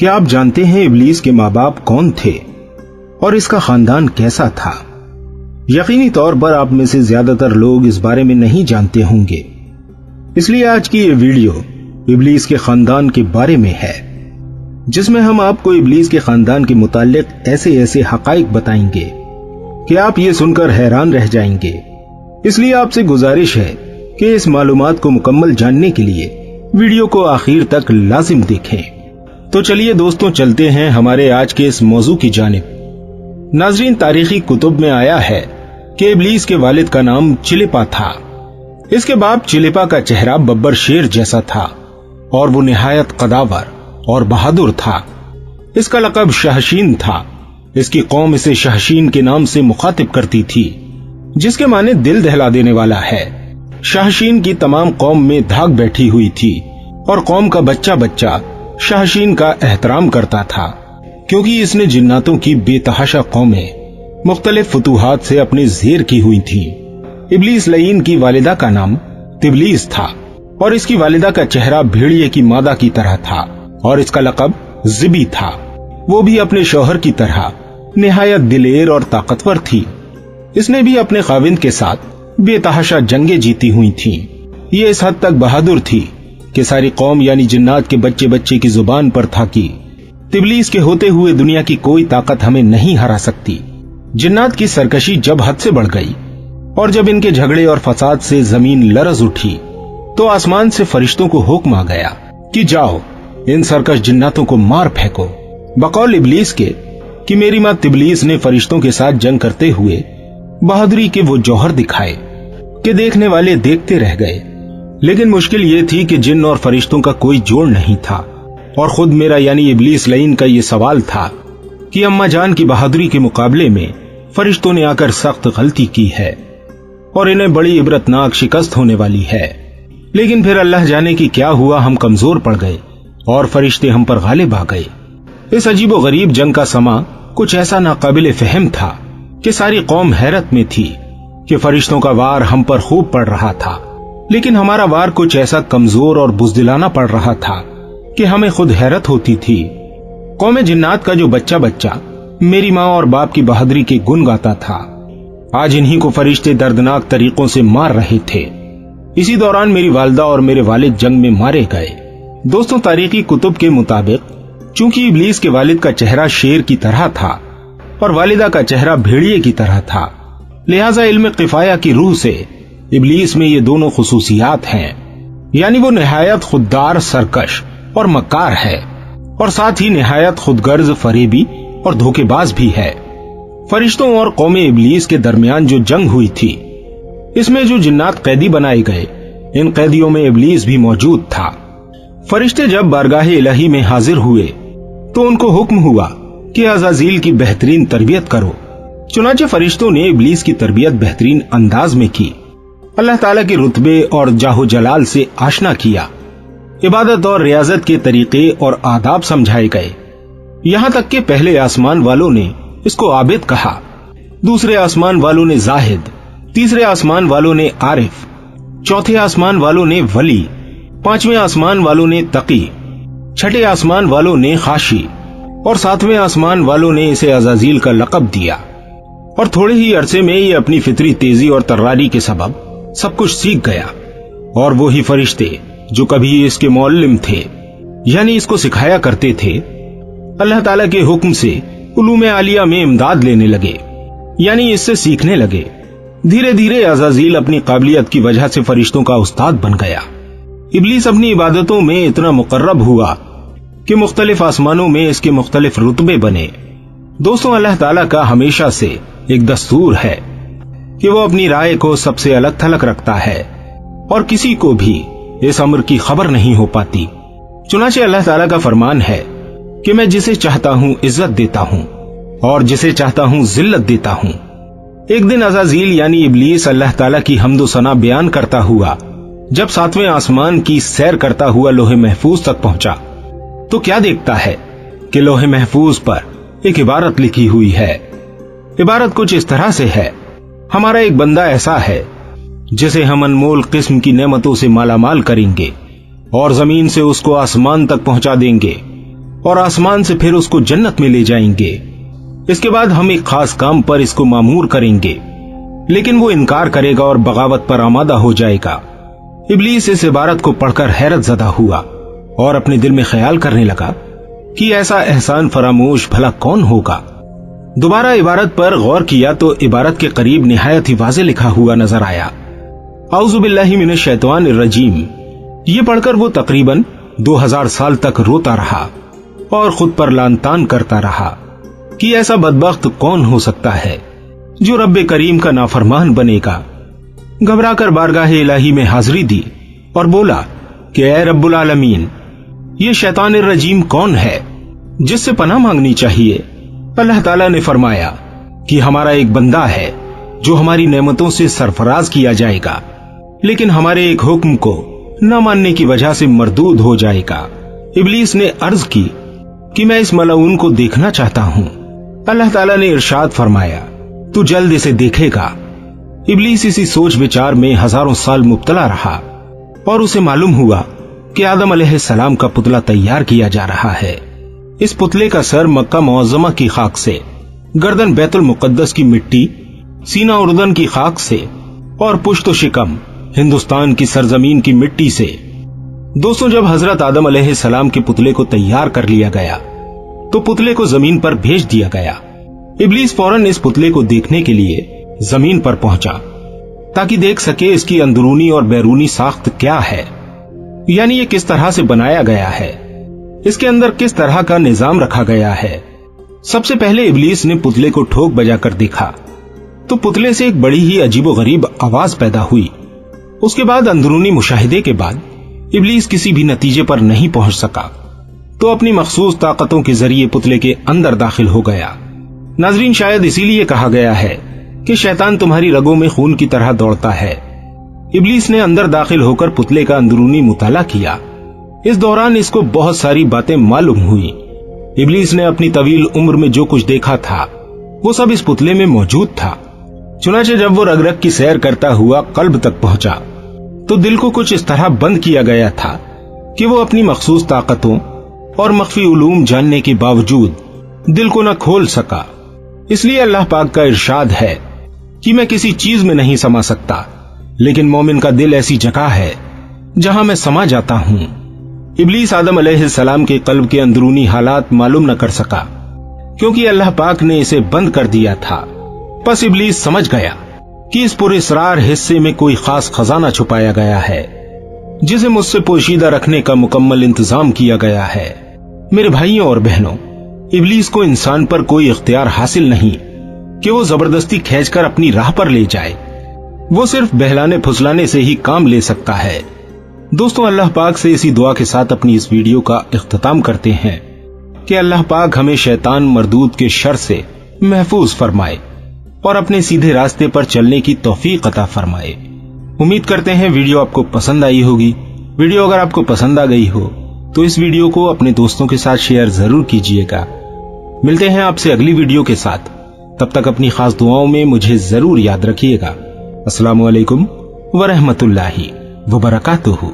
क्या आप जानते हैं इब्लीस के माँ बाप कौन थे और इसका खानदान कैसा था? यकीनी तौर पर आप में से ज्यादातर लोग इस बारे में नहीं जानते होंगे, इसलिए आज की ये वीडियो इब्लीस के खानदान के बारे में है, जिसमें हम आपको इब्लीस के खानदान के मुताल्लिक ऐसे ऐसे हकाइक बताएंगे कि आप ये सुनकर हैरान रह जाएंगे। इसलिए आपसे गुजारिश है कि इस मालूमात को मुकम्मल जानने के लिए वीडियो को आखिर तक लाजिम देखें। तो चलिए दोस्तों, चलते हैं हमारे आज के इस मौजू की जानिब। नाज़रीन, तारीखी कुतुब में आया है कि इब्लीस के वालिद का नाम चिलिपा था। इसके बाप चिलिपा का चेहरा बब्बर शेर जैसा था और वो निहायत कदावर और बहादुर था। इसका लक़ब शहशीन था। इसकी कौम इसे शहशीन के नाम से मुखातिब करती थी, जिसके माने दिल दहला देने वाला है। शहशीन की तमाम कौम में धाक बैठी हुई थी और कौम का बच्चा बच्चा शहशीन का एहतराम करता था, क्योंकि इसने जिन्नातों की बेतहाशा कौमें मुख्तलिफ फुतूहात से अपने ज़ेर की हुई थी। इब्लीस लईन की वालिदा का नाम तिबलीस था और इसकी वालिदा का चेहरा भेड़िए की मादा की तरह था और इसका लक़ब ज़िबी था। वो भी अपने शौहर की तरह निहायत दिलेर और ताकतवर थी। इसने भी अपने खाविंद के साथ बेतहाशा जंगें जीती हुई थीं। ये इस हद तक बहादुर थी कि सारी कौम यानी जिन्नात के बच्चे बच्चे की जुबान पर था कि तिबलीस के होते हुए दुनिया की कोई ताकत हमें नहीं हरा सकती। जिन्नात की सरकशी जब हद से बढ़ गई और जब इनके झगड़े और फसाद से जमीन लरज उठी, तो आसमान से फरिश्तों को हुक्म आ गया कि जाओ इन सरकश जिन्नातों को मार फेंको। बकौल इब्लीस के कि मेरी माँ तिबलीस ने फरिश्तों के साथ जंग करते हुए बहादुरी के वो जौहर दिखाए कि देखने वाले देखते रह गए। लेकिन मुश्किल ये थी कि जिन्न और फरिश्तों का कोई जोड़ नहीं था और खुद मेरा यानी इब्लीस लईन का ये सवाल था कि अम्मा जान की बहादुरी के मुकाबले में फरिश्तों ने आकर सख्त गलती की है और इन्हें बड़ी इबरतनाक शिकस्त होने वाली है। लेकिन फिर अल्लाह जाने की क्या हुआ, हम कमजोर पड़ गए और फरिश्ते हम पर गालिब आ गए। इस अजीबो गरीब जंग का समा कुछ ऐसा नाकाबिले फहम था कि सारी कौम हैरत में थी कि फरिश्तों का वार हम पर खूब पड़ रहा था, लेकिन हमारा वार कुछ ऐसा कमजोर और बुज़दिलाना पड़ रहा था कि हमें खुद हैरत होती थी। कौम जिन्नात का जो बच्चा बच्चा मेरी माँ और बाप की बहादुरी के गुण गाता था, आज इन्हीं को फरिश्ते दर्दनाक तरीकों से मार रहे थे। इसी दौरान मेरी वालिदा और मेरे वालिद जंग में मारे गए। दोस्तों, तारीखी कुतुब के मुताबिक चूंकि इब्लीस के वालिद का चेहरा शेर की तरह था और वालिदा का चेहरा भेड़िए की तरह था, लिहाजा इल्म किफाया की रूह से इब्लीस में ये दोनों खुसूसियात हैं, यानी वो निहायत खुददार, सरकश और मक्कार है और साथ ही निहायत खुदगर्ज, फरेबी और धोखेबाज भी है। फरिश्तों और कौम इब्लीस के दरमियान जो जंग हुई थी, इसमें जो जिन्नात कैदी बनाए गए, इन कैदियों में इब्लीस भी मौजूद था। फरिश्ते जब बारगाह इलाही में हाजिर हुए तो उनको हुक्म हुआ कि अज़ाज़ील की बेहतरीन तरबियत करो। चुनाचे फरिश्तों ने इब्लीस की तरबियत बेहतरीन अंदाज में की, अल्लाह ताला के रुतबे और जाहो जलाल से आशना किया, इबादत और रियाजत के तरीके और आदाब समझाए गए। यहाँ तक कि पहले आसमान वालों ने इसको आबिद कहा, दूसरे आसमान वालों ने जाहिद, तीसरे आसमान वालों ने आरिफ, चौथे आसमान वालों ने वली, पांचवें आसमान वालों ने तकी, छठे आसमान वालों ने खाशी और सातवें आसमान वालों ने इसे अज़ाज़ील का लक़ब दिया। और थोड़े ही अरसे में ये अपनी फितरी तेजी और तर्रारी के सबब सब कुछ सीख गया और वो ही फरिश्ते जो कभी इसके मौल्लिम थे, यानी इसको सिखाया करते थे, अल्लाह ताला के हुक्म से उलूम आलिया में इमदाद लेने लगे, यानी इससे सीखने लगे। धीरे धीरे अज़ाज़ील अपनी काबिलियत की वजह से फरिश्तों का उस्ताद बन गया। इब्लीस अपनी इबादतों में इतना मुकर्रब हुआ कि मुख्तलिफ आसमानों में इसके मुख्तलिफ रुतबे बने। दोस्तों, अल्लाह ताला का हमेशा से एक दस्तूर है कि वो अपनी राय को सबसे अलग थलग रखता है और किसी को भी इस अमर की खबर नहीं हो पाती। चुनाचे अल्लाह ताला का फरमान है कि मैं जिसे चाहता हूँ इज्जत देता हूँ और जिसे चाहता हूँ जिल्लत देता हूँ। एक दिन अज़ाज़ील यानी इब्लीस अल्लाह ताला की हम्दो सना बयान करता हुआ जब सातवें आसमान की सैर करता हुआ लोहे महफूज तक पहुंचा, तो क्या देखता है कि लोहे महफूज पर एक इबारत लिखी हुई है। इबारत कुछ इस तरह से है, हमारा एक बंदा ऐसा है जिसे हम अनमोल किस्म की नेमतों से मालामाल करेंगे और जमीन से उसको आसमान तक पहुंचा देंगे और आसमान से फिर उसको जन्नत में ले जाएंगे। इसके बाद हम एक खास काम पर इसको मामूर करेंगे, लेकिन वो इनकार करेगा और बगावत पर आमादा हो जाएगा। इब्लीस इस इबारत को पढ़कर हैरत ज़दा हुआ और अपने दिल में ख्याल करने लगा कि ऐसा एहसान फरामोश भला कौन होगा। दोबारा इबारत पर गौर किया तो इबारत के करीब निहायत ही वाज़े लिखा हुआ नजर आया, औज़ु बिल्लाहि मिनश शैतानिर रजीम। ये पढ़कर वो तकरीबन 2000 साल तक रोता रहा और खुद पर लानतान करता रहा कि ऐसा बदबख्त कौन हो सकता है जो रब्बे करीम का नाफरमान बनेगा। घबराकर बारगाह इलाही में हाजिरी दी और बोला कि ऐ रब्बुल आलमीन, ये शैतानिर रजीम कौन है जिससे पनाह मांगनी चाहिए। अल्लाह ताला ने फरमाया कि हमारा एक बंदा है जो हमारी नेमतों से सरफराज किया जाएगा, लेकिन हमारे एक हुक्म को न मानने की वजह से मरदूद हो जाएगा। इब्लीस ने अर्ज की कि मैं इस मलऊन को देखना चाहता हूं। अल्लाह ताला ने इरशाद फरमाया, तू जल्द इसे देखेगा। इब्लीस इसी सोच विचार में हजारों साल मुब्तला रहा और उसे मालूम हुआ कि आदम अलैहिस्सलाम का पुतला तैयार किया जा रहा है। इस पुतले का सर मक्का मुअज़्ज़मा की खाक से, गर्दन बैतुल मुक़द्दस की मिट्टी, सीना उर्दन की खाक से और पुश्त व शिकम हिंदुस्तान की सरजमीन की मिट्टी से। दोस्तों, जब हजरत आदम अलैहिस्सलाम के पुतले को तैयार कर लिया गया तो पुतले को जमीन पर भेज दिया गया। इब्लीस फौरन इस पुतले को देखने के लिए जमीन पर पहुंचा ताकि देख सके इसकी अंदरूनी और बैरूनी साख्त क्या है, यानी ये किस तरह से बनाया गया है, इसके अंदर किस तरह का निजाम रखा गया है। सबसे पहले इब्लीस ने पुतले को ठोक बजाकर देखा तो पुतले से एक बड़ी ही अजीबोगरीब आवाज पैदा हुई। उसके बाद अंदरूनी मुशाहिदे के बाद इब्लीस किसी भी नतीजे पर नहीं पहुंच सका तो अपनी मखसूस ताकतों के जरिए पुतले के अंदर दाखिल हो गया। नाजरीन, शायद इसीलिए कहा गया है कि शैतान तुम्हारी रगों में खून की तरह दौड़ता है। इब्लीस ने अंदर दाखिल होकर पुतले का अंदरूनी मुताला किया। इस दौरान इसको बहुत सारी बातें मालूम हुई। इब्लीस ने अपनी तवील उम्र में जो कुछ देखा था वो सब इस पुतले में मौजूद था। चुनाचे जब वो रग रग की सैर करता हुआ कल्ब तक पहुंचा तो दिल को कुछ इस तरह बंद किया गया था कि वो अपनी मखसूस ताकतों और मख्फी उलूम जानने के बावजूद दिल को न खोल सका। इसलिए अल्लाह पाक का इरशाद है कि मैं किसी चीज में नहीं समा सकता, लेकिन मोमिन का दिल ऐसी जगह है जहां मैं समा जाता हूं। इब्लीस आदम अलैहिस्सलाम के कल्ब के अंदरूनी हालात मालूम न कर सका क्योंकि अल्लाह पाक ने इसे बंद कर दिया था। बस इब्लीस समझ गया कि इस पुरस्रार हिस्से में कोई खास खजाना छुपाया गया है जिसे मुझसे पोशीदा रखने का मुकम्मल इंतजाम किया गया है। मेरे भाइयों और बहनों, इब्लीस को इंसान पर कोई इख्तियार हासिल नहीं कि वो जबरदस्ती खींचकर अपनी राह पर ले जाए। वो सिर्फ बहलाने फुसलाने से ही काम ले सकता है। दोस्तों, अल्लाह पाक से इसी दुआ के साथ अपनी इस वीडियो का इख्तिताम करते हैं कि अल्लाह पाक हमें शैतान मरदूद के शर से महफूज फरमाए और अपने सीधे रास्ते पर चलने की तौफीक अता फरमाए। उम्मीद करते हैं वीडियो आपको पसंद आई होगी। वीडियो अगर आपको पसंद आ गई हो तो इस वीडियो को अपने दोस्तों के साथ शेयर जरूर कीजिएगा। मिलते हैं आपसे अगली वीडियो के साथ। तब तक अपनी खास दुआओं में मुझे जरूर याद रखिएगा। अस्सलामु अलैकुम व रहमतुल्लाहि व बरकातुहू।